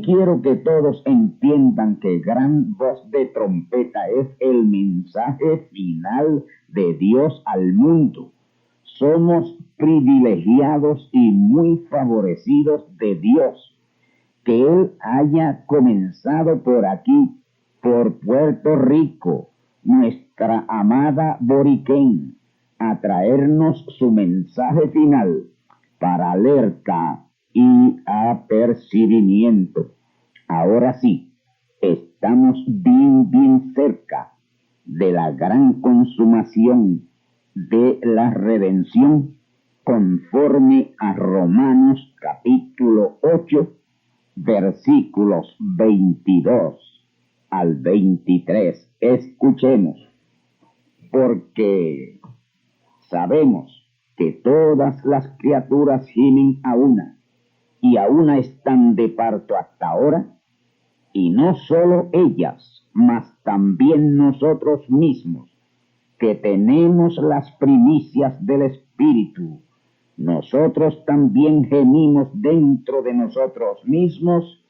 quiero que todos entiendan que gran voz de trompeta es el mensaje final de Dios al mundo. Somos privilegiados y muy favorecidos de Dios, que Él haya comenzado por aquí, por Puerto Rico, nuestra amada Boriquén, a traernos su mensaje final para alerta y apercibimiento. Ahora sí, estamos bien cerca de la gran consumación de la redención, conforme a Romanos capítulo 8, versículos 22 al 23. Escuchemos, porque sabemos que todas las criaturas gimen a una, y a una están de parto hasta ahora, y no solo ellas, mas también nosotros mismos, que tenemos las primicias del Espíritu. Nosotros también gemimos dentro de nosotros mismos,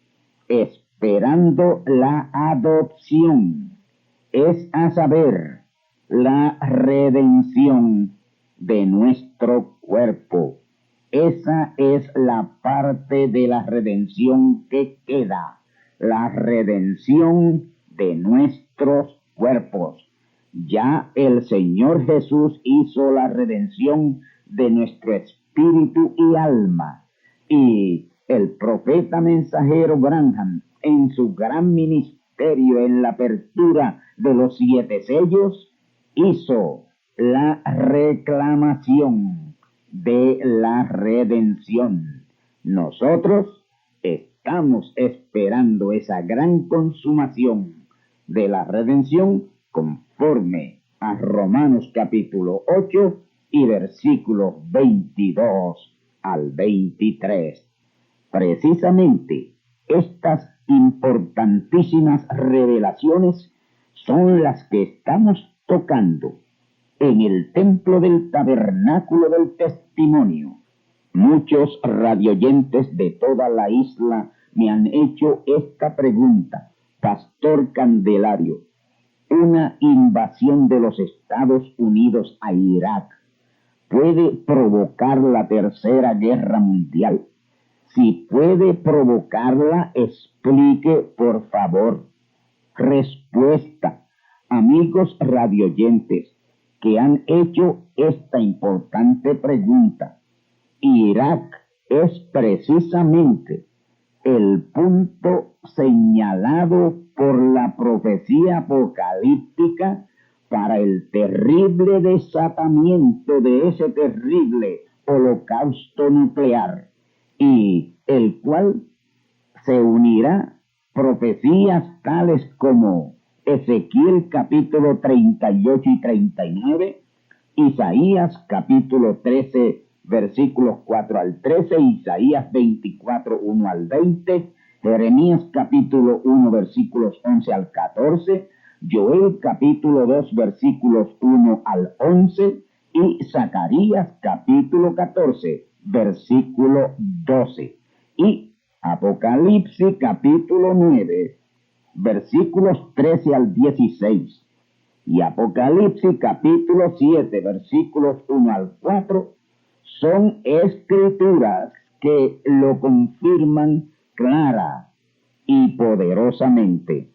esperando la adopción, es a saber, la redención de nuestro cuerpo. Esa es la parte de la redención que queda, la redención de nuestros cuerpos. Ya el Señor Jesús hizo la redención de nuestro espíritu y alma. Y el profeta mensajero Branham, en su gran ministerio en la apertura de los 7 sellos, hizo la reclamación de la redención. Nosotros estamos esperando esa gran consumación de la redención, conforme a Romanos capítulo 8 y versículos 22 al 23. Precisamente estas importantísimas revelaciones son las que estamos tocando en el templo del tabernáculo del testimonio. Muchos radioyentes de toda la isla me han hecho esta pregunta: Pastor Candelario, una invasión de los Estados Unidos a Irak puede provocar la Tercera Guerra Mundial. Si puede provocarla, explique, por favor. Respuesta: amigos radioyentes que han hecho esta importante pregunta, Irak es precisamente el punto señalado por la profecía apocalíptica para el terrible desatamiento de ese terrible holocausto nuclear, y el cual se unirá profecías tales como Ezequiel capítulo 38 y 39, Isaías capítulo 13 versículos 4 al 13, Isaías 24, 1 al 20, Jeremías capítulo 1 versículos 11 al 14, Joel capítulo 2 versículos 1 al 11 y Zacarías capítulo 14 versículo 12 y Apocalipsis capítulo 9 versículos 13 al 16 y Apocalipsis capítulo 7 versículos 1 al 4 son escrituras que lo confirman clara y poderosamente.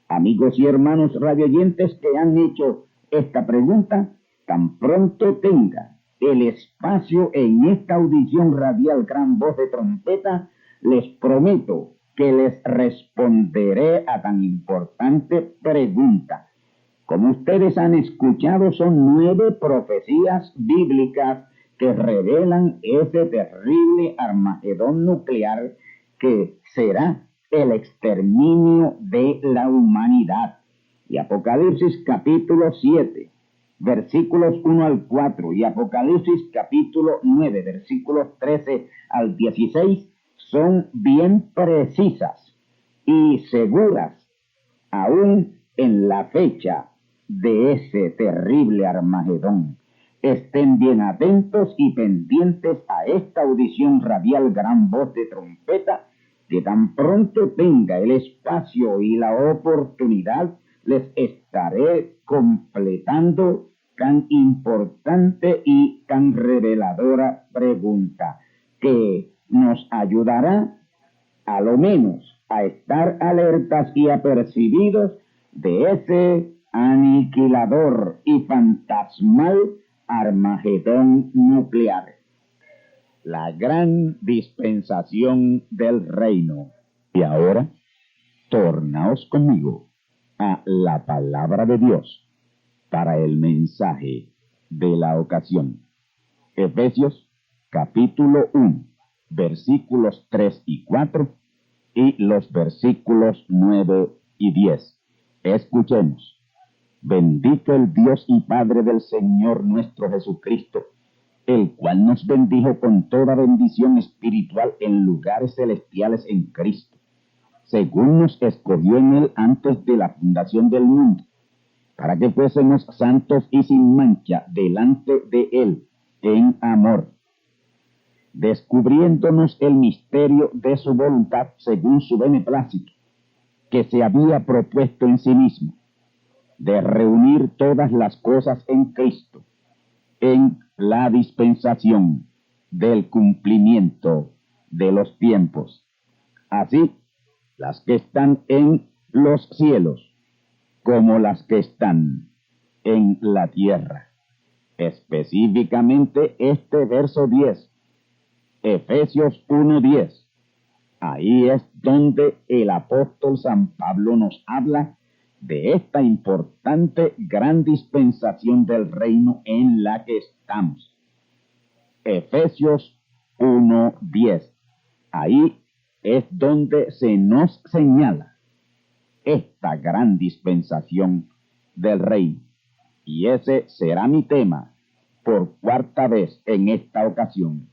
Amigos y hermanos radioyentes que han hecho esta pregunta, tan pronto tenga el espacio en esta audición radial Gran Voz de Trompeta, les prometo que les responderé a tan importante pregunta. Como ustedes han escuchado, son 9 profecías bíblicas que revelan ese terrible Armagedón nuclear que será el exterminio de la humanidad. Y Apocalipsis capítulo 7, versículos 1 al 4, y Apocalipsis capítulo 9, versículos 13 al 16, son bien precisas y seguras, aún en la fecha de ese terrible Armagedón. Estén bien atentos y pendientes a esta audición radial Gran Voz de Trompeta, que tan pronto tenga el espacio y la oportunidad, les estaré completando tan importante y tan reveladora pregunta que nos ayudará a lo menos a estar alertas y apercibidos de ese aniquilador y fantasmal Armagedón nuclear. La gran dispensación del reino. Y ahora, tornaos conmigo a la palabra de Dios para el mensaje de la ocasión. Efesios capítulo 1, versículos 3 y 4 y los versículos 9 y 10. Escuchemos. Bendito el Dios y Padre del Señor nuestro Jesucristo, el cual nos bendijo con toda bendición espiritual en lugares celestiales en Cristo, según nos escogió en Él antes de la fundación del mundo, para que fuésemos santos y sin mancha delante de Él en amor, descubriéndonos el misterio de su voluntad según su beneplácito, que se había propuesto en sí mismo, de reunir todas las cosas en Cristo, en la dispensación del cumplimiento de los tiempos. Así, las que están en los cielos, como las que están en la tierra. Específicamente este verso 10, Efesios 1:10. Ahí es donde el apóstol San Pablo nos habla de esta importante gran dispensación del reino en la que estamos. Efesios 1:10. Ahí es donde se nos señala esta gran dispensación del reino. Y ese será mi tema por cuarta vez en esta ocasión.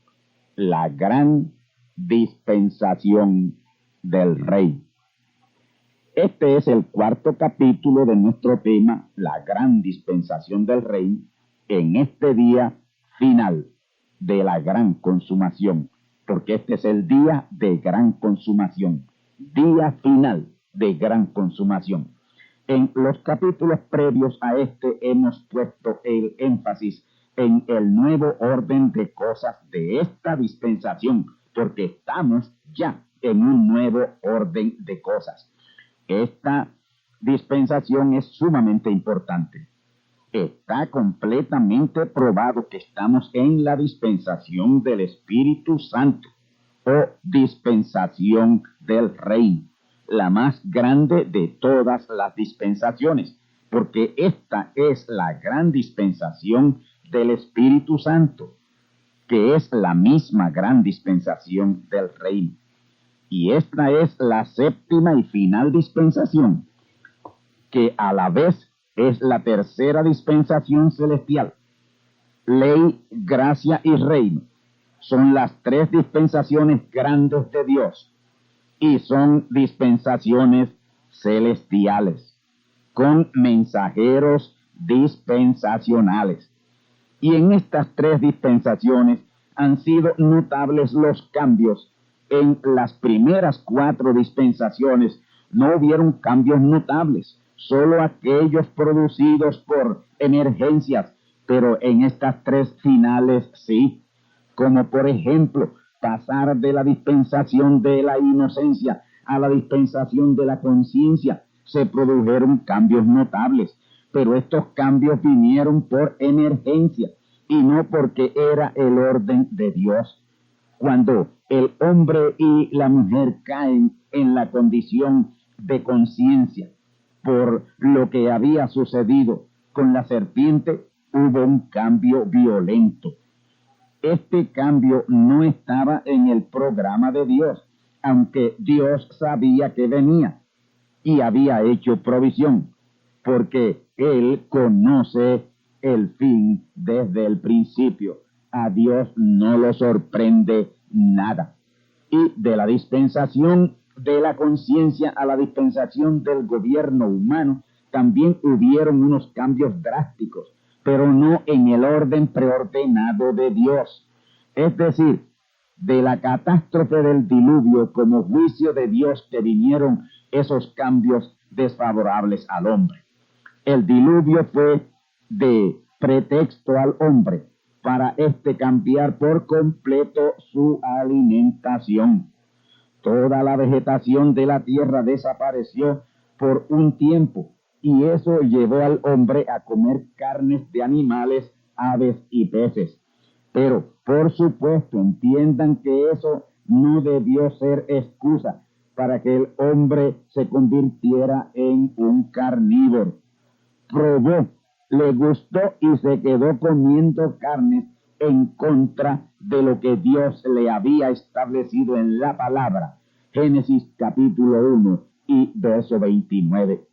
La gran dispensación del reino. Este es el cuarto capítulo de nuestro tema, la gran dispensación del reino, en este día final de la gran consumación, porque este es el día de gran consumación, día final de gran consumación. En los capítulos previos a este hemos puesto el énfasis en el nuevo orden de cosas de esta dispensación, porque estamos ya en un nuevo orden de cosas. Esta dispensación es sumamente importante. Está completamente probado que estamos en la dispensación del Espíritu Santo o dispensación del reino, la más grande de todas las dispensaciones, porque esta es la gran dispensación del Espíritu Santo, que es la misma gran dispensación del reino. Y esta es la séptima y final dispensación, que a la vez es la tercera dispensación celestial. Ley, gracia y reino son las tres dispensaciones grandes de Dios y son dispensaciones celestiales con mensajeros dispensacionales. Y en estas tres dispensaciones han sido notables los cambios. En las primeras cuatro dispensaciones no hubieron cambios notables, solo aquellos producidos por emergencias, pero en estas tres finales sí, como por ejemplo pasar de la dispensación de la inocencia a la dispensación de la conciencia, se produjeron cambios notables, pero estos cambios vinieron por emergencia y no porque era el orden de Dios. Cuando el hombre y la mujer caen en la condición de conciencia por lo que había sucedido con la serpiente, hubo un cambio violento. Este cambio no estaba en el programa de Dios, aunque Dios sabía que venía y había hecho provisión, porque Él conoce el fin desde el principio. A Dios no lo sorprende nada. Y de la dispensación de la conciencia a la dispensación del gobierno humano, también hubieron unos cambios drásticos, pero no en el orden preordenado de Dios. Es decir, de la catástrofe del diluvio como juicio de Dios que vinieron esos cambios desfavorables al hombre. El diluvio fue de pretexto al hombre para cambiar por completo su alimentación. Toda la vegetación de la tierra desapareció por un tiempo y eso llevó al hombre a comer carnes de animales, aves y peces. Pero, por supuesto, entiendan que eso no debió ser excusa para que el hombre se convirtiera en un carnívoro. Probó, le gustó y se quedó comiendo carnes en contra de lo que Dios le había establecido en la palabra. Génesis capítulo 1 y verso 29.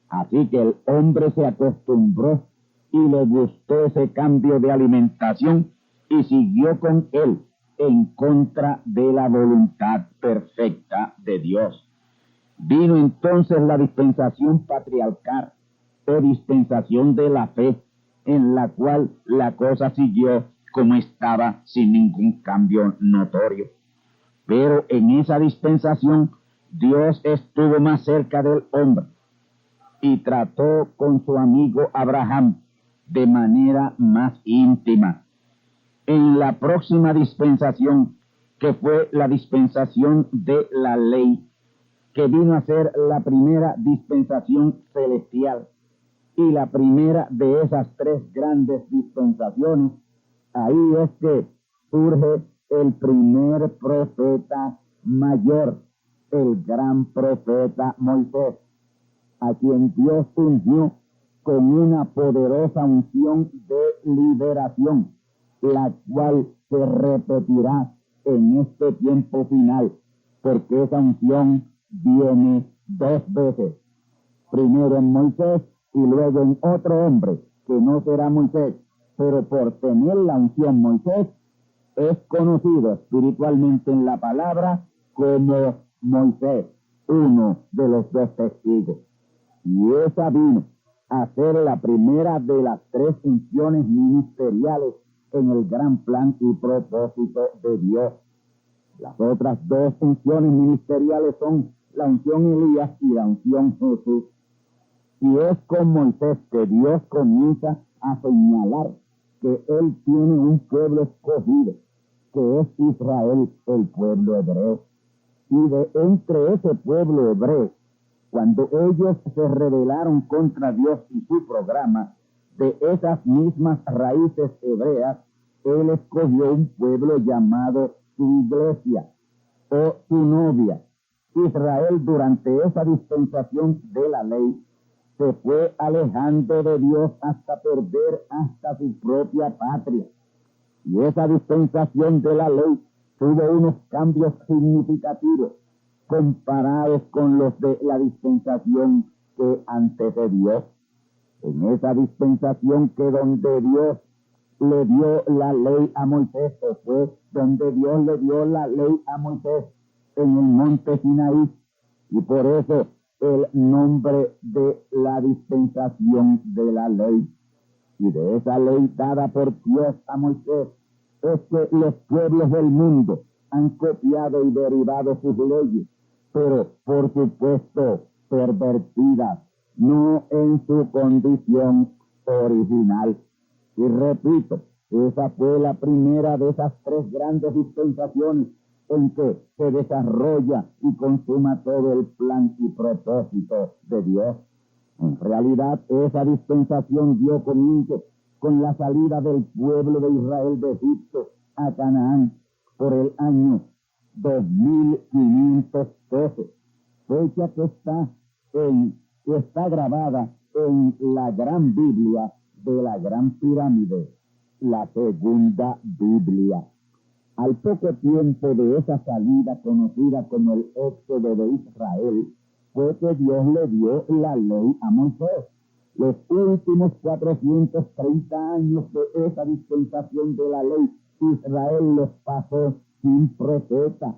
Así que el hombre se acostumbró y le gustó ese cambio de alimentación y siguió con él en contra de la voluntad perfecta de Dios. Vino entonces la dispensación patriarcal o dispensación de la fe, en la cual la cosa siguió como estaba sin ningún cambio notorio. Pero en esa dispensación Dios estuvo más cerca del hombre y trató con su amigo Abraham de manera más íntima. En la próxima dispensación, que fue la dispensación de la ley, que vino a ser la primera dispensación celestial y la primera de esas tres grandes dispensaciones, ahí es que surge el primer profeta mayor, el gran profeta Moisés, a quien Dios ungió con una poderosa unción de liberación, la cual se repetirá en este tiempo final, porque esa unción viene dos veces, primero en Moisés y luego en otro hombre, que no será Moisés, pero por tener la unción Moisés, es conocido espiritualmente en la palabra como Moisés, uno de los dos testigos. Y esa vino a ser la primera de las tres unciones ministeriales en el gran plan y propósito de Dios. Las otras dos unciones ministeriales son la unción Elías y la unción Jesús. Y es con Moisés que Dios comienza a señalar que él tiene un pueblo escogido, que es Israel, el pueblo hebreo. Y de entre ese pueblo hebreo, cuando ellos se rebelaron contra Dios y su programa, de esas mismas raíces hebreas, él escogió un pueblo llamado su iglesia o su novia. Israel, durante esa dispensación de la ley, se fue alejando de Dios hasta perder hasta su propia patria. Y esa dispensación de la ley tuvo unos cambios significativos comparados con los de la dispensación que antecedió. En esa dispensación que donde Dios le dio la ley a Moisés, fue donde Dios le dio la ley a Moisés en el monte Sinaí, y por eso el nombre de la dispensación de la ley. Y de esa ley dada por Dios a Moisés es que los pueblos del mundo han copiado y derivado sus leyes, pero por supuesto pervertidas, no en su condición original. Y repito, esa fue la primera de esas tres grandes dispensaciones en que se desarrolla y consuma todo el plan y propósito de Dios. En realidad, esa dispensación dio comienzo con la salida del pueblo de Israel de Egipto a Canaán por el año 2512, fecha que está grabada en la gran Biblia de la Gran Pirámide, la segunda Biblia. Al poco tiempo de esa salida conocida como el Éxodo de Israel, fue que Dios le dio la ley a Moisés. Los últimos 430 años de esa dispensación de la ley, Israel los pasó sin profeta,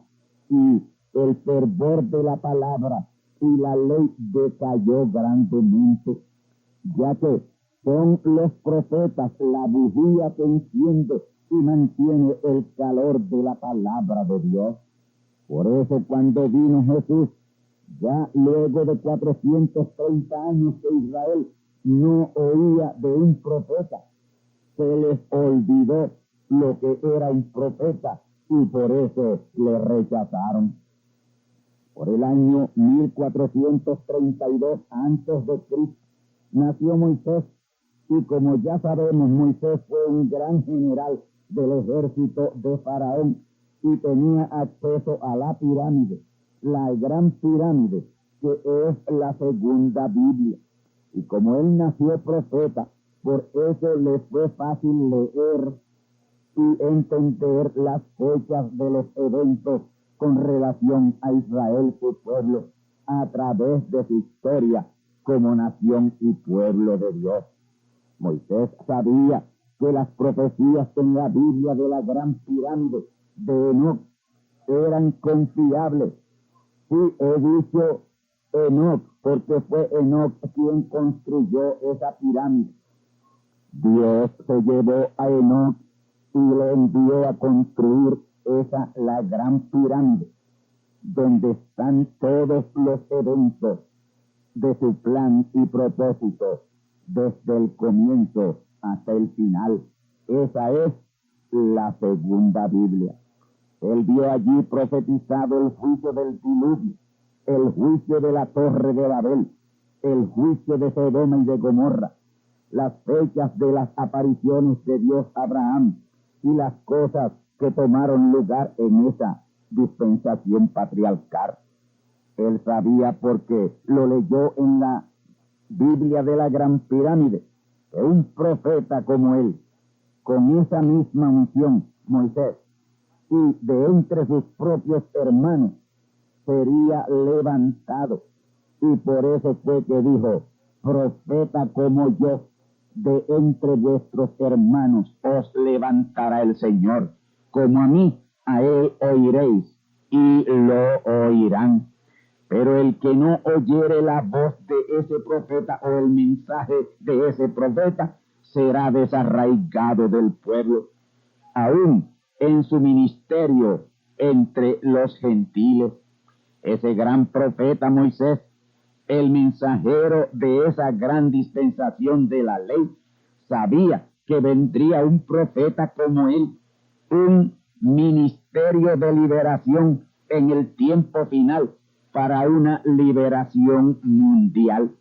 y el fervor de la palabra y la ley decayó grandemente, ya que son los profetas la bujía que enciende y mantiene el calor de la palabra de Dios. Por eso cuando vino Jesús, ya luego de 430 años que Israel no oía de un profeta, se les olvidó lo que era un profeta y por eso le rechazaron. Por el año 1432 antes de Cristo nació Moisés, y como ya sabemos, Moisés fue un gran general del ejército de Faraón y tenía acceso a la pirámide, la gran pirámide, que es la segunda Biblia. Y como él nació profeta, por eso le fue fácil leer y entender las fechas de los eventos con relación a Israel, su pueblo, a través de su historia como nación y pueblo de Dios. Moisés sabía que las profecías en la Biblia de la gran pirámide de Enoc eran confiables. Sí, he dicho Enoc porque fue Enoc quien construyó esa pirámide. Dios se llevó a Enoc y le envió a construir la gran pirámide, donde están todos los eventos de su plan y propósito, desde el comienzo hasta el final. Esa es la segunda Biblia. Él vio allí profetizado el juicio del diluvio, el juicio de la torre de Babel, el juicio de Sodoma y de Gomorra, las fechas de las apariciones de Dios a Abraham y las cosas que tomaron lugar en esa dispensación patriarcal. Él sabía porque lo leyó en la Biblia de la gran pirámide, que un profeta como él, con esa misma misión, Moisés, y de entre sus propios hermanos, sería levantado. Y por eso fue que dijo, profeta como yo, de entre vuestros hermanos os levantará el Señor, como a mí, a él oiréis, y lo oirán. Pero el que no oyere la voz de ese profeta o el mensaje de ese profeta, será desarraigado del pueblo, aún en su ministerio entre los gentiles. Ese gran profeta Moisés, el mensajero de esa gran dispensación de la ley, sabía que vendría un profeta como él, un ministerio de liberación en el tiempo final para una liberación mundial.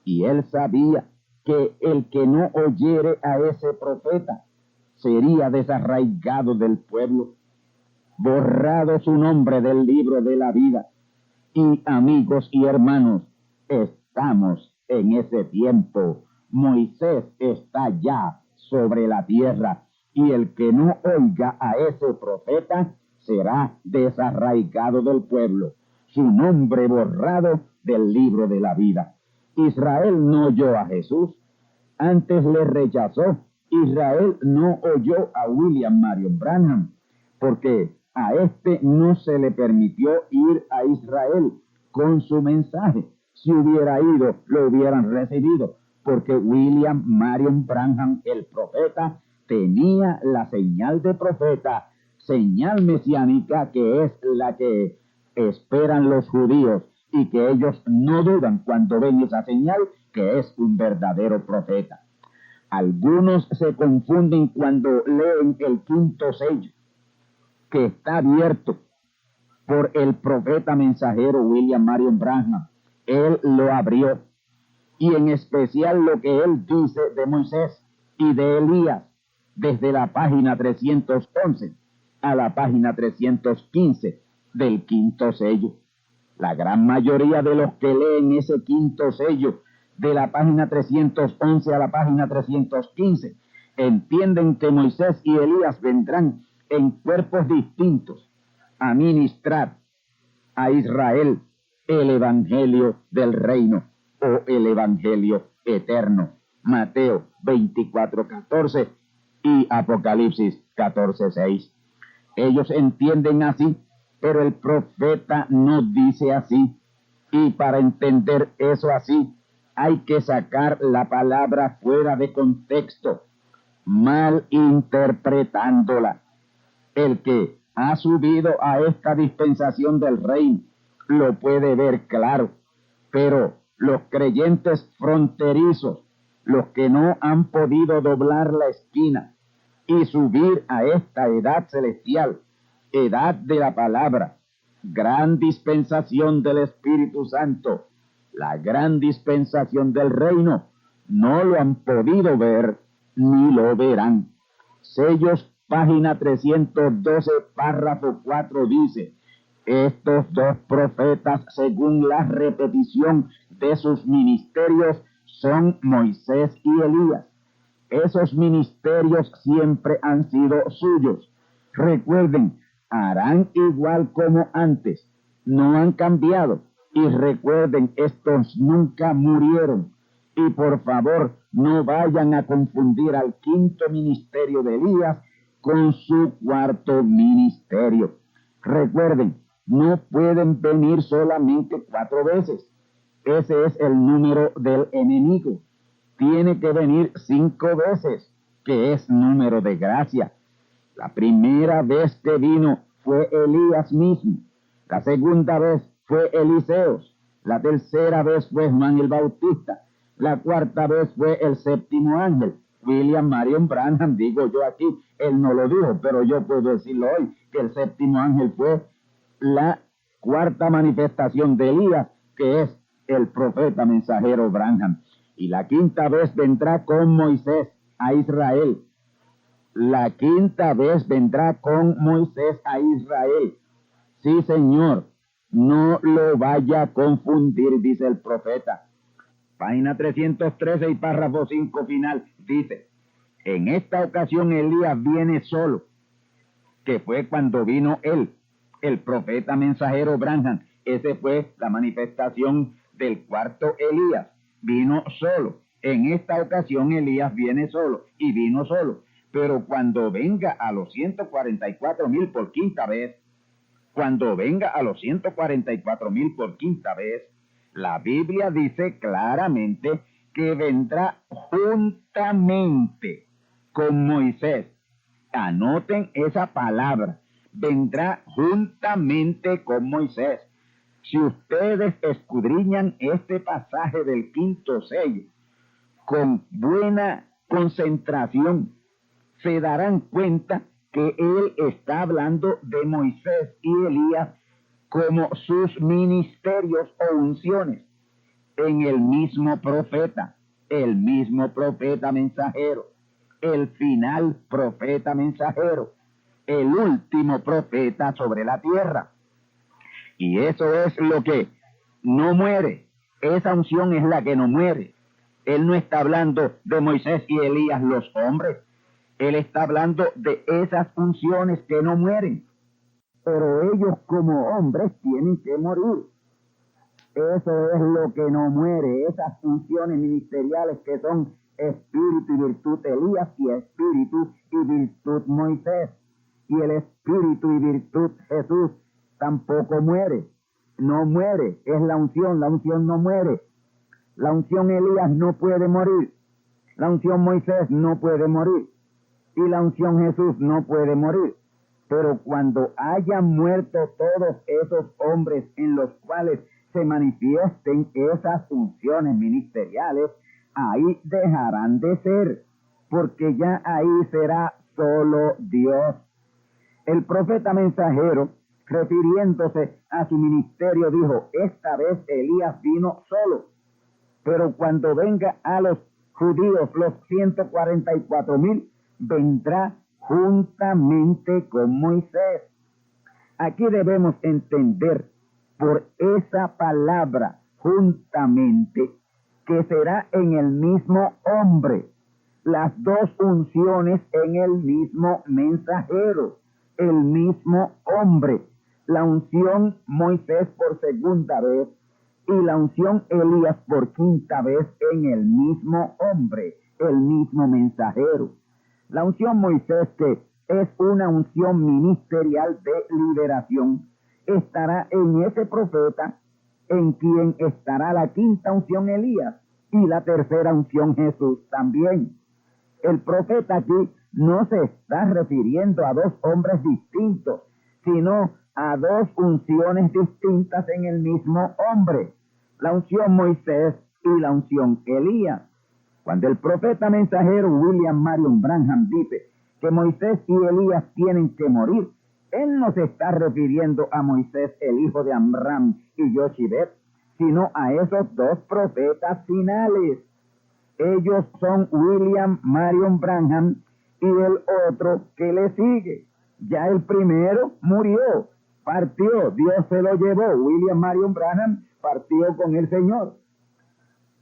Y él sabía que el que no oyere a ese profeta sería desarraigado del pueblo, borrado su nombre del libro de la vida. Y amigos y hermanos, estamos en ese tiempo. Moisés está ya sobre la tierra y el que no oiga a ese profeta será desarraigado del pueblo, su nombre borrado del libro de la vida. Israel no oyó a Jesús, antes le rechazó. Israel no oyó a William Marion Branham, porque a este no se le permitió ir a Israel con su mensaje. Si hubiera ido, lo hubieran recibido, porque William Marion Branham, el profeta, tenía la señal de profeta, señal mesiánica, que es la que esperan los judíos y que ellos no dudan cuando ven esa señal, que es un verdadero profeta. Algunos se confunden cuando leen el quinto sello, que está abierto por el profeta mensajero William Marion Branham. Él lo abrió, y en especial lo que él dice de Moisés y de Elías, desde la página 311 a la página 315 del quinto sello. La gran mayoría de los que leen ese quinto sello, de la página 311 a la página 315, entienden que Moisés y Elías vendrán en cuerpos distintos a ministrar a Israel el evangelio del reino o el evangelio eterno. Mateo 24:14 y Apocalipsis 14:6. Ellos entienden así, pero el profeta no dice así. Y para entender eso así, hay que sacar la palabra fuera de contexto. mal interpretándola. El que ha subido a esta dispensación del reino lo puede ver claro, pero los creyentes fronterizos, los que no han podido doblar la esquina y subir a esta edad celestial, edad de la palabra, gran dispensación del Espíritu Santo, la gran dispensación del reino, no lo han podido ver ni lo verán. Sellos, página 312, párrafo 4 dice: estos dos profetas, según la repetición de sus ministerios, son Moisés y Elías. Esos ministerios siempre han sido suyos. Recuerden, harán igual como antes. No han cambiado. Y recuerden, estos nunca murieron. Y por favor, no vayan a confundir al quinto ministerio de Elías con su cuarto ministerio. Recuerden, no pueden venir solamente 4 veces. Ese es el número del enemigo. Tiene que venir 5 veces, que es número de gracia. La primera vez que vino fue Elías mismo. La segunda vez fue Eliseos. La tercera vez fue Juan el Bautista. La cuarta vez fue el séptimo ángel, William Marion Branham. Digo yo aquí, él no lo dijo, pero yo puedo decirlo hoy, que el séptimo ángel fue la cuarta manifestación de Elías, que es el profeta mensajero Branham. Y la quinta vez vendrá con Moisés a Israel. La quinta vez vendrá con Moisés a Israel. Sí, Señor, no lo vaya a confundir, dice el profeta. Página 313 y párrafo 5 final dice: en esta ocasión Elías viene solo, que fue cuando vino él, el profeta mensajero Branham. Ese fue la manifestación del cuarto Elías. Vino solo. En esta ocasión Elías viene solo y vino solo. Pero cuando venga a los 144,000 por quinta vez, cuando venga a los 144,000 por quinta vez, la Biblia dice claramente que vendrá juntamente con Moisés. Anoten esa palabra, vendrá juntamente con Moisés. Si ustedes escudriñan este pasaje del quinto sello con buena concentración, se darán cuenta que él está hablando de Moisés y Elías como sus ministerios o unciones en el mismo profeta mensajero, el final profeta mensajero, el último profeta sobre la tierra. Y eso es lo que no muere. Esa unción es la que no muere. Él no está hablando de Moisés y Elías los hombres. Él está hablando de esas unciones que no mueren. Pero ellos como hombres tienen que morir. Eso es lo que no muere. Esas funciones ministeriales que son espíritu y virtud Elías y espíritu y virtud Moisés. Y el espíritu y virtud Jesús tampoco muere. No muere. Es la unción no muere. La unción Elías no puede morir. La unción Moisés no puede morir. Y la unción Jesús no puede morir. Pero cuando hayan muerto todos esos hombres en los cuales se manifiesten esas funciones ministeriales, ahí dejarán de ser, porque ya ahí será solo Dios. El profeta mensajero, refiriéndose a su ministerio, dijo: esta vez Elías vino solo, pero cuando venga a los judíos, los 144,000, vendrá juntamente con Moisés. Aquí debemos entender por esa palabra juntamente que será en el mismo hombre, las dos unciones en el mismo mensajero, el mismo hombre, la unción Moisés por segunda vez y la unción Elías por quinta vez en el mismo hombre, el mismo mensajero. La unción Moisés, que es una unción ministerial de liberación, estará en ese profeta, en quien estará la quinta unción Elías y la tercera unción Jesús también. El profeta aquí no se está refiriendo a dos hombres distintos, sino a dos unciones distintas en el mismo hombre, la unción Moisés y la unción Elías. Cuando el profeta mensajero William Marion Branham dice que Moisés y Elías tienen que morir, él no se está refiriendo a Moisés, el hijo de Amram y Yoshibet, sino a esos dos profetas finales. Ellos son William Marion Branham y el otro que le sigue. Ya el primero murió, partió, Dios se lo llevó. William Marion Branham partió con el Señor.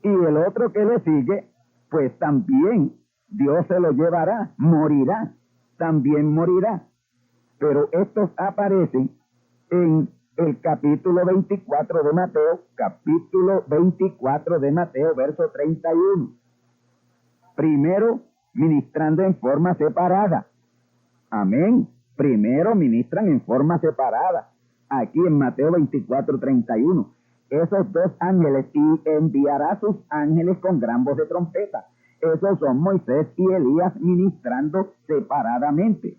Y el otro que le sigue, pues también Dios se lo llevará, morirá, también morirá. Pero estos aparecen en el capítulo 24 de Mateo, verso 31. Primero, ministrando en forma separada. Amén. Primero ministran en forma separada. Aquí en Mateo 24:31. Esos dos ángeles, y enviará sus ángeles con gran voz de trompeta. Esos son Moisés y Elías ministrando separadamente.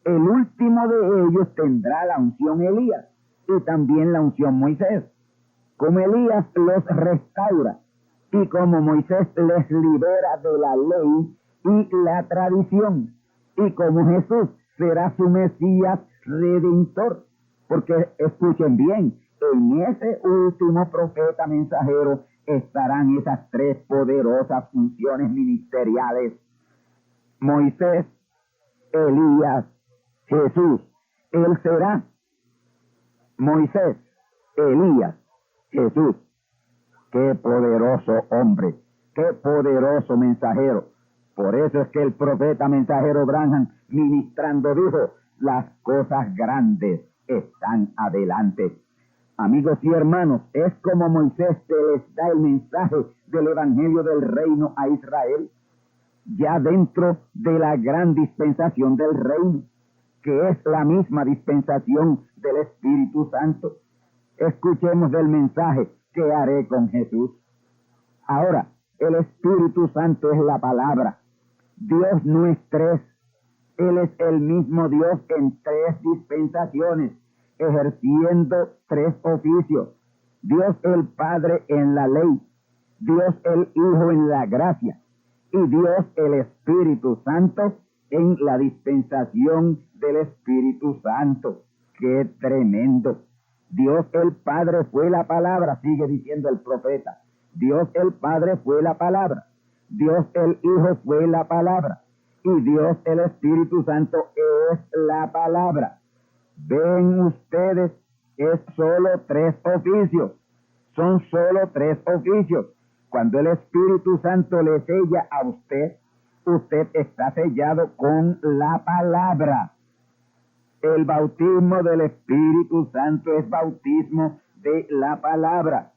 El último de ellos tendrá la unción Elías y también la unción Moisés. Como Elías los restaura y como Moisés les libera de la ley y la tradición, y como Jesús será su Mesías redentor. Porque escuchen bien, en ese último profeta mensajero estarán esas tres poderosas funciones ministeriales: Moisés, Elías, Jesús. Él será Moisés, Elías, Jesús. Qué poderoso hombre, qué poderoso mensajero. Por eso es que el profeta mensajero Branham, ministrando, dijo: las cosas grandes están adelante. Amigos y hermanos, es como Moisés que les da el mensaje del evangelio del reino a Israel, ya dentro de la gran dispensación del reino, que es la misma dispensación del Espíritu Santo. Escuchemos del mensaje que haré con Jesús. Ahora, el Espíritu Santo es la palabra. Dios no es tres. Él es el mismo Dios en tres dispensaciones, ejerciendo tres oficios. Dios el Padre en la ley, Dios el Hijo en la gracia, y Dios el Espíritu Santo en la dispensación del Espíritu Santo. ¡Qué tremendo! Dios el Padre fue la palabra, sigue diciendo el profeta. Dios el Padre fue la palabra. Dios el Hijo fue la palabra. Y Dios el Espíritu Santo es la palabra. Ven ustedes, es solo tres oficios. Son solo tres oficios. Cuando el Espíritu Santo le sella a usted, usted está sellado con la palabra. El bautismo del Espíritu Santo es bautismo de la palabra.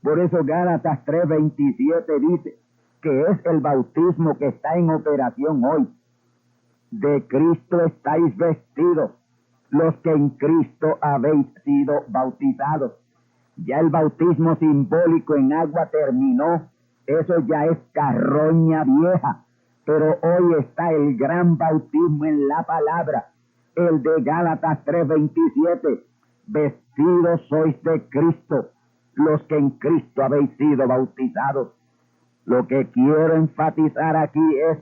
Por eso Gálatas 3:27 dice que es el bautismo que está en operación hoy. De Cristo estáis vestidos, los que en Cristo habéis sido bautizados. Ya el bautismo simbólico en agua terminó. Eso ya es carroña vieja. Pero hoy está el gran bautismo en la palabra. El de Gálatas 3:27. Vestidos sois de Cristo, los que en Cristo habéis sido bautizados. Lo que quiero enfatizar aquí es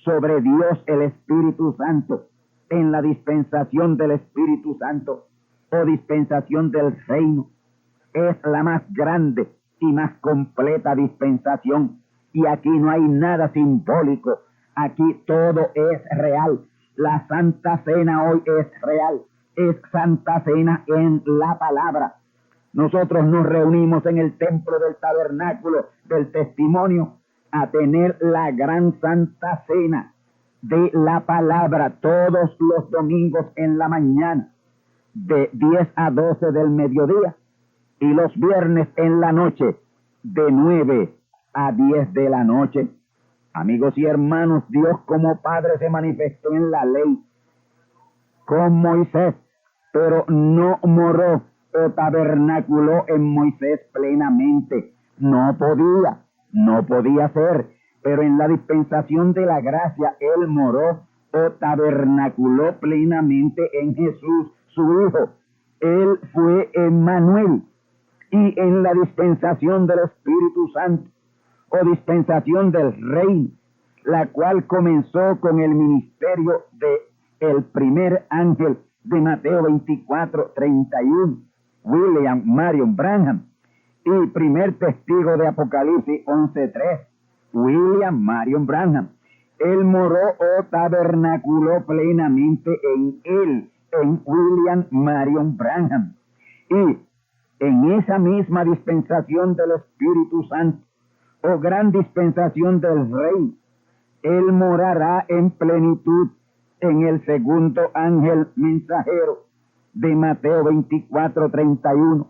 sobre Dios el Espíritu Santo, en la dispensación del Espíritu Santo, o dispensación del reino. Es la más grande y más completa dispensación. Y aquí no hay nada simbólico. Aquí todo es real. La Santa Cena hoy es real. Es Santa Cena en la palabra. Nosotros nos reunimos en el templo del tabernáculo del testimonio a tener la gran Santa Cena de la palabra todos los domingos en la mañana, de 10 a 12 del mediodía, y los viernes en la noche, de 9 a 10 de la noche. Amigos y hermanos, Dios como Padre se manifestó en la ley con Moisés, pero no moró o tabernaculó en Moisés plenamente. No podía ser. Pero en la dispensación de la gracia, Él moró o tabernaculó plenamente en Jesús, su Hijo. Él fue Emmanuel. Y en la dispensación del Espíritu Santo, o dispensación del reino, la cual comenzó con el ministerio de el primer ángel de Mateo 24:31, William Marion Branham, y primer testigo de Apocalipsis 11:3, William Marion Branham. Él moró o tabernaculó plenamente en él, en William Marion Branham. Y en esa misma dispensación del Espíritu Santo, o gran dispensación del Rey, Él morará en plenitud en el segundo ángel mensajero de Mateo 24:31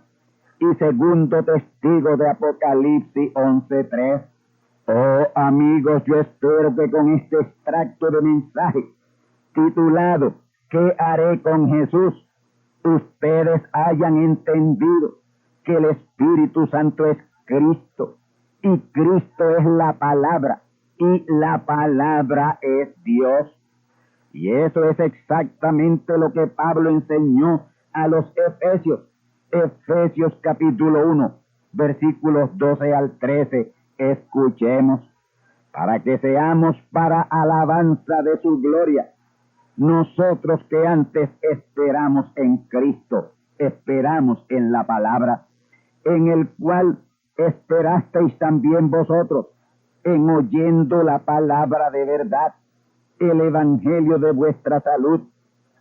y segundo testigo de Apocalipsis 11:3. Oh amigos, yo espero que con este extracto de mensaje titulado ¿Qué haré con Jesús?, ustedes hayan entendido que el Espíritu Santo es Cristo y Cristo es la palabra y la palabra es Dios. Y eso es exactamente lo que Pablo enseñó a los Efesios. Efesios capítulo 1, versículos 12 al 13. Escuchemos, para que seamos para alabanza de su gloria, nosotros que antes esperamos en Cristo, esperamos en la palabra, en el cual esperasteis también vosotros, en oyendo la palabra de verdad, el evangelio de vuestra salud,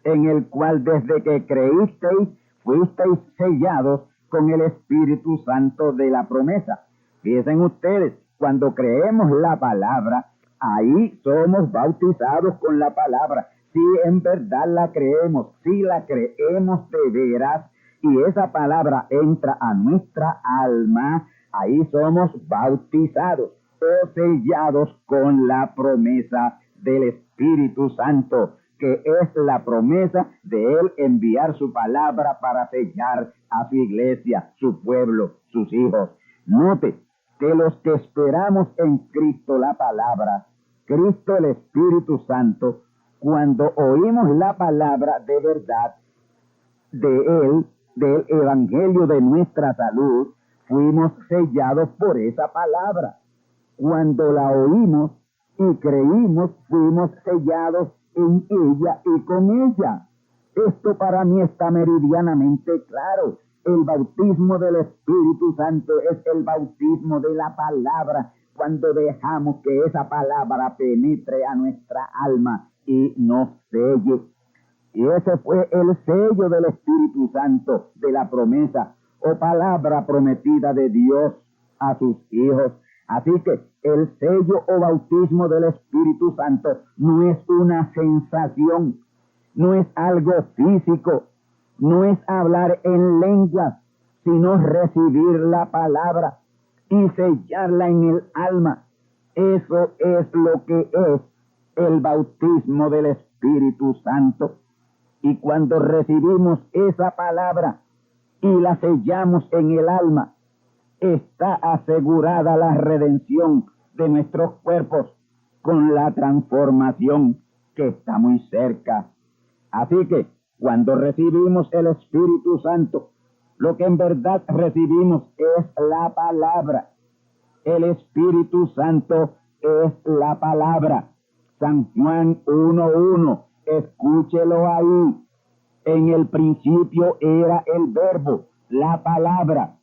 en el cual desde que creísteis, fuisteis sellados con el Espíritu Santo de la promesa. Fíjense ustedes, cuando creemos la palabra, ahí somos bautizados con la palabra. Si en verdad la creemos, si la creemos de veras, y esa palabra entra a nuestra alma, ahí somos bautizados o sellados con la promesa del Espíritu Santo, que es la promesa de Él enviar su palabra para sellar a su iglesia, su pueblo, sus hijos. Note que los que esperamos en Cristo la palabra, Cristo el Espíritu Santo, cuando oímos la palabra de verdad de Él, del evangelio de nuestra salud, fuimos sellados por esa palabra. Cuando la oímos y creímos, fuimos sellados en ella y con ella. Esto para mí está meridianamente claro. El bautismo del Espíritu Santo es el bautismo de la palabra, cuando dejamos que esa palabra penetre a nuestra alma y nos selle. Y ese fue el sello del Espíritu Santo, de la promesa o palabra prometida de Dios a sus hijos. Así que el sello o bautismo del Espíritu Santo no es una sensación, no es algo físico, no es hablar en lenguas, sino recibir la palabra y sellarla en el alma. Eso es lo que es el bautismo del Espíritu Santo. Y cuando recibimos esa palabra y la sellamos en el alma, está asegurada la redención de nuestros cuerpos con la transformación que está muy cerca. Así que cuando recibimos el Espíritu Santo, lo que en verdad recibimos es la palabra. El Espíritu Santo es la palabra. San Juan 1:1, escúchelo ahí. En el principio era el Verbo, la palabra,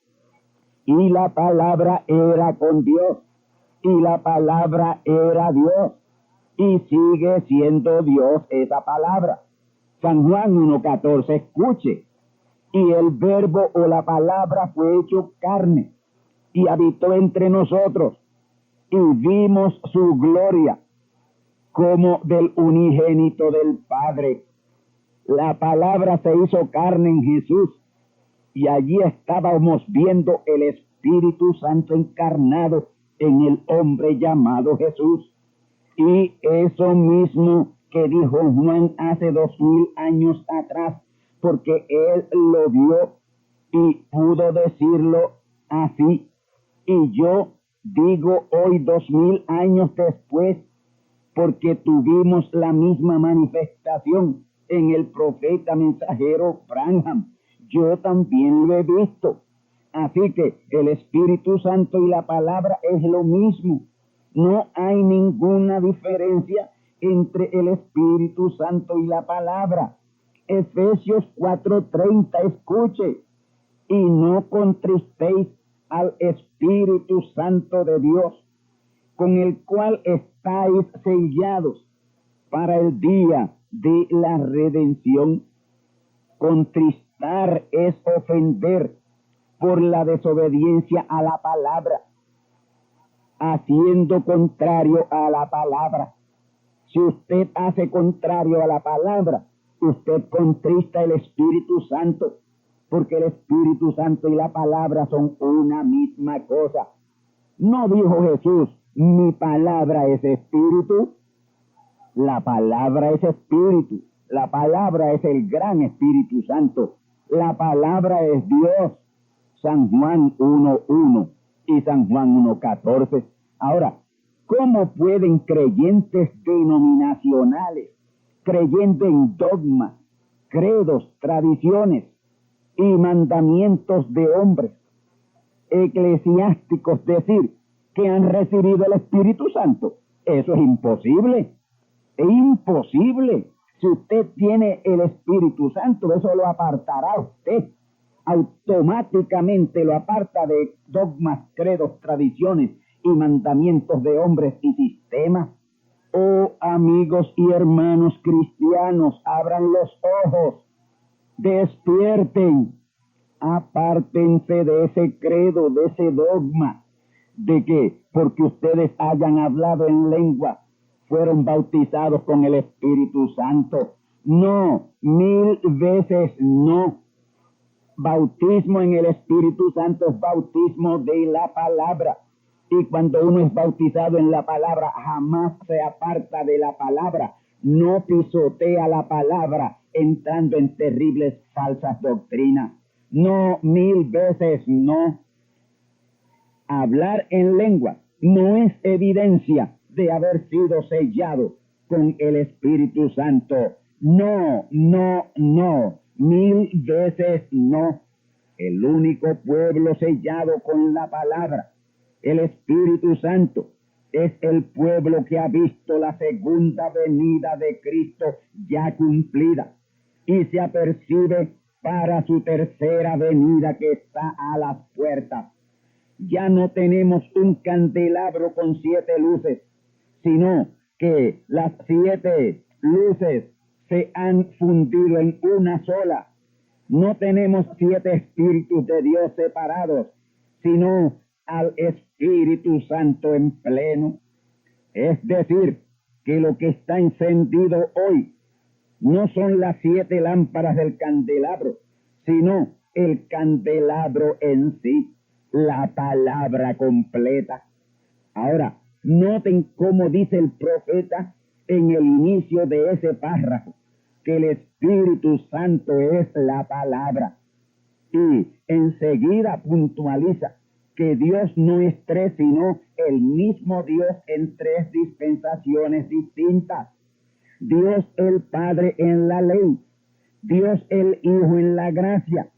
y la palabra era con Dios, y la palabra era Dios, y sigue siendo Dios esa palabra. San Juan 1:14, escuche, y el Verbo o la palabra fue hecho carne, y habitó entre nosotros, y vimos su gloria, como del unigénito del Padre. La palabra se hizo carne en Jesús, y allí estábamos viendo el Espíritu Santo encarnado en el hombre llamado Jesús. Y eso mismo que dijo Juan hace 2000 años atrás, porque él lo vio y pudo decirlo así. Y yo Digo hoy 2000 años después, porque tuvimos la misma manifestación en el profeta mensajero Branham. Yo también lo he visto. Así que el Espíritu Santo y la palabra es lo mismo. No hay ninguna diferencia entre el Espíritu Santo y la palabra. Efesios 4:30, escuche. Y no contristéis al Espíritu Santo de Dios, con el cual estáis sellados para el día de la redención. Contristar es ofender por la desobediencia a la palabra, haciendo contrario a la palabra. Si usted hace contrario a la palabra, usted contrista el Espíritu Santo, porque el Espíritu Santo y la palabra son una misma cosa. ¿No dijo Jesús, mi palabra es espíritu? La palabra es espíritu. La palabra es el gran Espíritu Santo. La palabra es Dios. San Juan 1:1 y San Juan 1:14. Ahora, ¿cómo pueden creyentes denominacionales, creyendo en dogmas, credos, tradiciones y mandamientos de hombres eclesiásticos decir que han recibido el Espíritu Santo? Eso es imposible. Es imposible. Si usted tiene el Espíritu Santo, eso lo apartará a usted. Automáticamente lo aparta de dogmas, credos, tradiciones y mandamientos de hombres y sistemas. Oh, amigos y hermanos cristianos, abran los ojos, despierten, apártense de ese credo, de ese dogma, de que porque ustedes hayan hablado en lengua, fueron bautizados con el Espíritu Santo. No, 1000 veces no. Bautismo en el Espíritu Santo es bautismo de la palabra. Y cuando uno es bautizado en la palabra, jamás se aparta de la palabra. No pisotea la palabra entrando en terribles falsas doctrinas. No, 1000 veces no. Hablar en lengua no es evidencia de haber sido sellado con el Espíritu Santo. No, no, no. 1000 veces no. El único pueblo sellado con la palabra, el Espíritu Santo, es el pueblo que ha visto la segunda venida de Cristo ya cumplida y se apercibe para su tercera venida que está a las puertas. Ya no tenemos un candelabro con 7 luces, sino que las 7 luces se han fundido en una sola. No tenemos 7 espíritus de Dios separados, sino al Espíritu Santo en pleno. Es decir, que lo que está encendido hoy no son las 7 lámparas del candelabro, sino el candelabro en sí, la palabra completa. Ahora, noten cómo dice el profeta en el inicio de ese párrafo, que el Espíritu Santo es la palabra. Y enseguida puntualiza que Dios no es 3, sino el mismo Dios en 3 dispensaciones distintas. Dios el Padre en la ley, Dios el Hijo en la gracia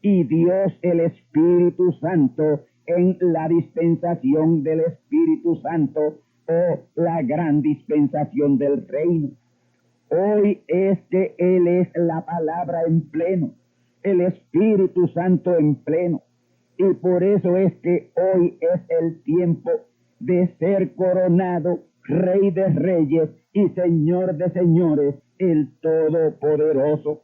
y Dios el Espíritu Santo en la dispensación del Espíritu Santo o la gran dispensación del reino. Hoy es que Él es la palabra en pleno, el Espíritu Santo en pleno. Y por eso es que hoy es el tiempo de ser coronado Rey de Reyes y Señor de Señores, el Todopoderoso.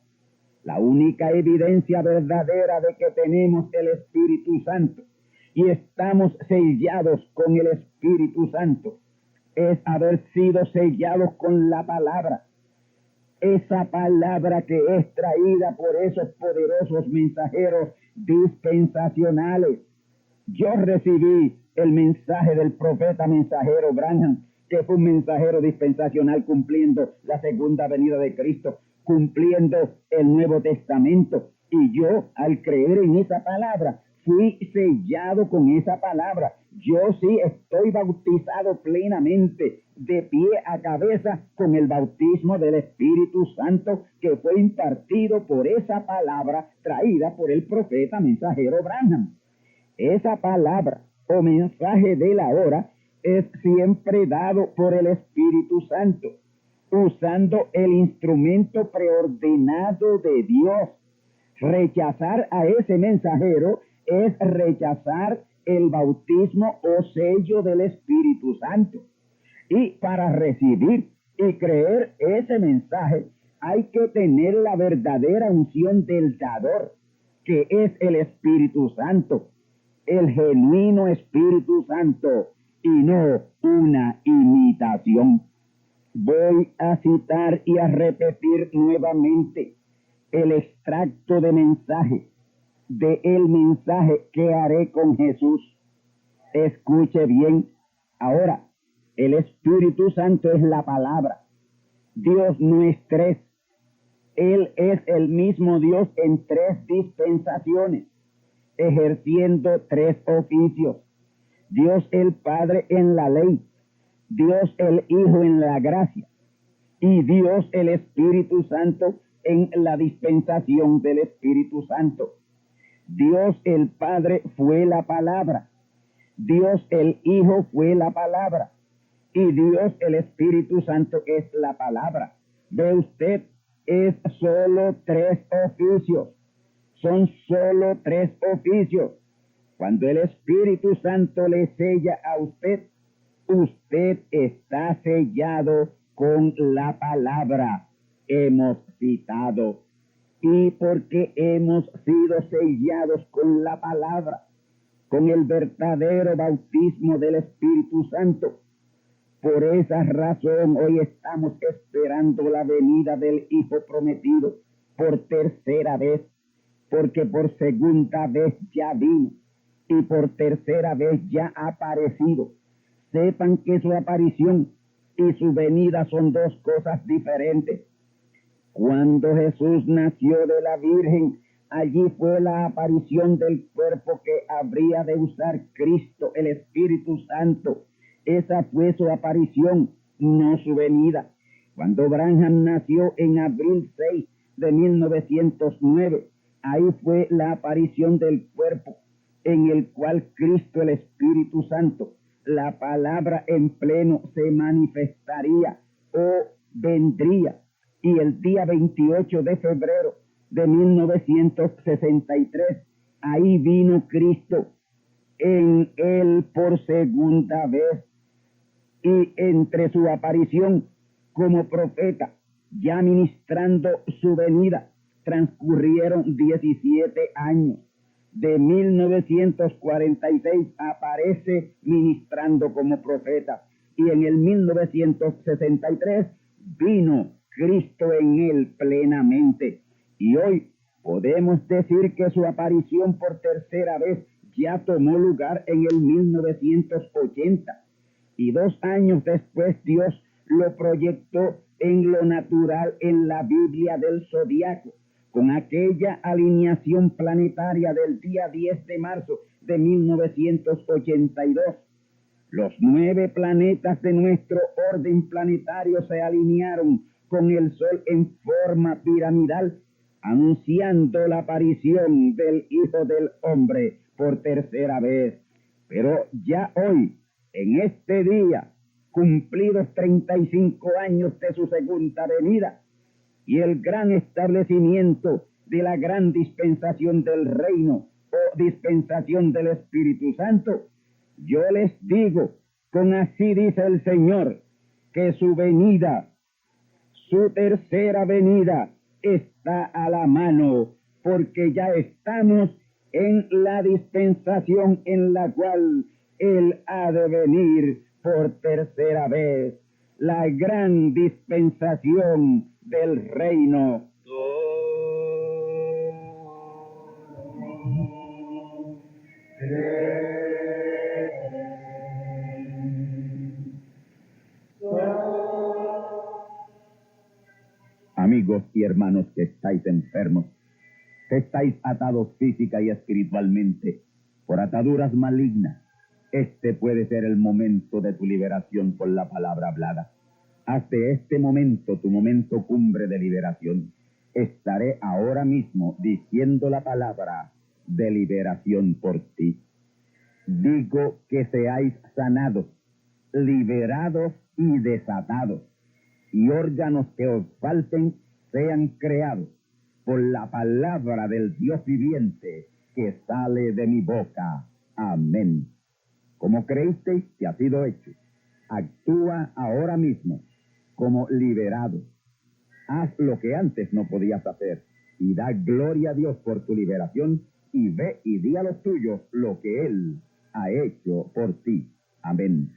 La única evidencia verdadera de que tenemos el Espíritu Santo y estamos sellados con el Espíritu Santo es haber sido sellados con la palabra. Esa palabra que es traída por esos poderosos mensajeros dispensacionales. Yo recibí el mensaje del profeta mensajero Branham, que fue un mensajero dispensacional cumpliendo la segunda venida de Cristo, cumpliendo el Nuevo Testamento. Y yo, al creer en esa palabra, fui sellado con esa palabra. Yo sí estoy bautizado plenamente, de pie a cabeza, con el bautismo del Espíritu Santo que fue impartido por esa palabra traída por el profeta mensajero Branham. Esa palabra o mensaje de la hora es siempre dado por el Espíritu Santo, usando el instrumento preordenado de Dios. Rechazar a ese mensajero es rechazar el bautismo o sello del Espíritu Santo. Y para recibir y creer ese mensaje hay que tener la verdadera unción del dador, que es el Espíritu Santo, el genuino Espíritu Santo, y no una imitación. Voy a citar y a repetir nuevamente el extracto de mensaje, de el mensaje que haré con Jesús. Escuche bien. Ahora, el Espíritu Santo es la palabra. Dios no es tres. Él es el mismo Dios en tres dispensaciones, ejerciendo tres oficios. Dios el Padre en la ley, Dios el Hijo en la gracia y Dios el Espíritu Santo en la dispensación del Espíritu Santo. Dios el Padre fue la palabra, Dios el Hijo fue la palabra y Dios el Espíritu Santo es la palabra. Ve usted, es solo tres oficios, son solo tres oficios. Cuando el Espíritu Santo le sella a usted, usted está sellado con la palabra. Hemos citado. Y porque hemos sido sellados con la palabra, con el verdadero bautismo del Espíritu Santo, por esa razón hoy estamos esperando la venida del Hijo prometido por tercera vez, porque por segunda vez ya vino y por tercera vez ya ha aparecido. Sepan que su aparición y su venida son dos cosas diferentes. Cuando Jesús nació de la Virgen, allí fue la aparición del cuerpo que habría de usar Cristo, el Espíritu Santo. Esa fue su aparición, no su venida. Cuando Branham nació en abril 6 de 1909, ahí fue la aparición del cuerpo, en el cual Cristo, el Espíritu Santo, la palabra en pleno, se manifestaría o vendría. Y el día 28 de febrero de 1963, ahí vino Cristo en él por segunda vez. Y entre su aparición como profeta, ya ministrando su venida, transcurrieron 17 años. De 1946 aparece ministrando como profeta y en el 1963 vino Cristo en él plenamente. Y hoy podemos decir que su aparición por tercera vez ya tomó lugar en el 1980. Y 2 años después Dios lo proyectó en lo natural en la Biblia del zodiaco, con aquella alineación planetaria del día 10 de marzo de 1982. Los 9 planetas de nuestro orden planetario se alinearon con el Sol en forma piramidal, anunciando la aparición del Hijo del Hombre por tercera vez. Pero ya hoy, en este día, cumplidos 35 años de su segunda venida, y el gran establecimiento de la gran dispensación del reino o dispensación del Espíritu Santo, yo les digo, con así dice el Señor, que su venida, su tercera venida, está a la mano, porque ya estamos en la dispensación en la cual Él ha de venir por tercera vez, la gran dispensación del reino. Amigos y hermanos que estáis enfermos, que estáis atados física y espiritualmente, por ataduras malignas. Este puede ser el momento de tu liberación por la palabra hablada. Haz de este momento tu momento cumbre de liberación. Estaré ahora mismo diciendo la palabra de liberación por ti. Digo que seáis sanados, liberados y desatados, y órganos que os falten sean creados por la palabra del Dios viviente que sale de mi boca. Amén. Como creísteis que ha sido hecho, actúa ahora mismo como liberado. Haz lo que antes no podías hacer y da gloria a Dios por tu liberación, y ve y di a los tuyos lo que Él ha hecho por ti. Amén.